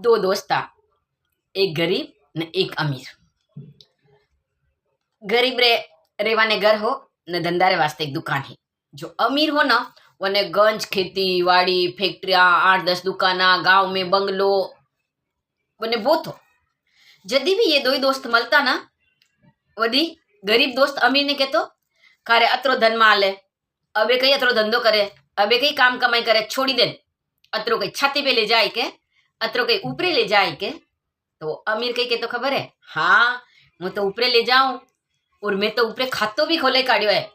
दो दोस्त था, एक गरीब ने एक अमीर। गरीब रे रेवाने घर हो ने धंधारे वास्ते एक दुकान है। जो अमीर हो ना वने गंज खेती वाड़ी फैक्ट्रिया 8-10 दुकाना गांव में बंगलो वने बहुत हो। जदी भी ये दो ही दोस्त मलता ना वदी गरीब दोस्त अमीर ने कहतो कारे अतरो धन माले अबे कई अतरो धंधो करे अबे कई काम कमाई करे छोड़ी दे अतरो कई छाती पे ले जाए के अतरो कई ऊपरे ले जाए के। तो अमीर कई के तो खबर है हाँ मैं तो ऊपरे ले जाऊं और मैं तो ऊपरे खातो भी खोले काढ़ियो है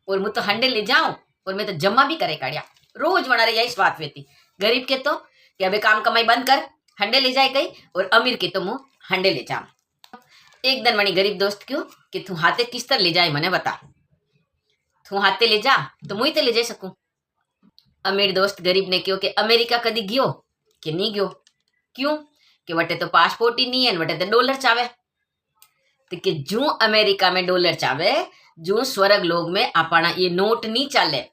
और मैं तो हंडे ले जाऊं और मैं तो जमा भी करे काढ़िया रोज बना रही यही बात वेती। गरीब के तो कि अबे काम कमाई बंद कर हंडे ले जाए कई और अमीर के तो मुँह हंडे ले जाऊं। एक दिन मनी गरीब दोस्त क्यों कि तू हाथे किस तरह ले जाए मने बता तू हाथे ले जा तो मुई तो ले जा सकूं। अमीर दोस्त गरीब ने क्यों कि अमेरिका कदी गयो कि नहीं गयो क्यों कि वटे तो पासपोर्ट ही नहीं है वटे तो डॉलर चावे तो कि जू अमेरिका में डॉलर चावे जू स्वर्ग लोग में अपना ये नोट नहीं चाले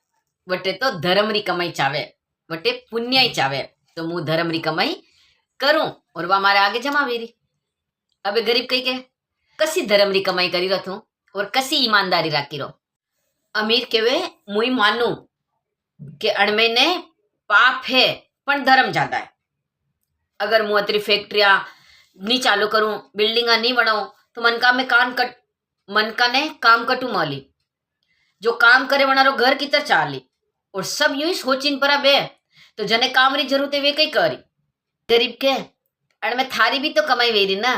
वटे तो धर्म री कमाई चावे वटे पुण्य ही चावे तो मुँह धर्म री कमाई करूं और वह हमारे आगे जमा वेरी। अबे गरीब कही के कसी धर्म री कमाई करी रखूं और कसी ईमानदारी राखी रो। अमीर केवे मुई मानू कि अणमे ने पाप है पण धर्म ज्यादा है। अगर मुँह अतरी फैक्ट्रिया नहीं चालू करूं बिल्डिंगा नहीं बनाऊं तो मनका ने काम कटू माली जो काम करे वनारो घर की तरह चाली और सब यूं ही सोचिन पर बे तो जने काम री जरूरत है वे कई करी। गरीब के अणमे थारी भी तो कमाई वेरी ना।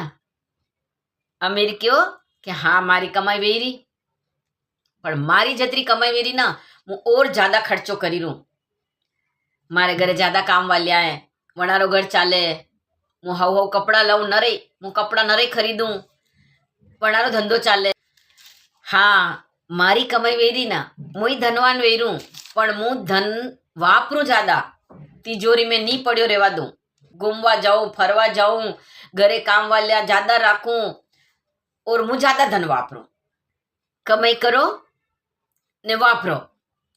अमीर क्यों कि हाँ मारी कमाई वेरी पर मारी जतरी कमाई वेरी ना मैं और ज्यादा खर्चो करी रू। मारे घरे ज्यादा काम वालिया है वनारो घर चाले मु हाउ कपड़ा लाऊं नरे मु कपड़ा नरे खरीदूं वनारो धंधो चाले। हाँ मारी कमाई वेरी ना मुई धनवान वेरू पण मु धन वापरू ज्यादा तिजोरी में नहीं पड़ियो रेवा दूं घूमवा जाऊं फरवा जाऊं घरे काम वालिया ज्यादा राखूं और मु ज्यादा धन वापरू। कमाई करो ने वापरो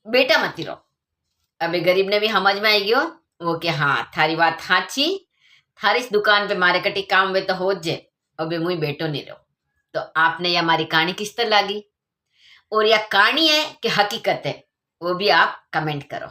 बेटा मती रहो। अबे गरीब ने भी समझ में आई गयो वो कि हाँ थारी बात साची थारी इस दुकान पे मारे कटी काम वे तो हो जे अबे मुई बेटो नहीं रहो। तो आपने यह हमारी कहानी किस तरह लगी और यह कहानी है कि हकीकत है वो भी आप कमेंट करो।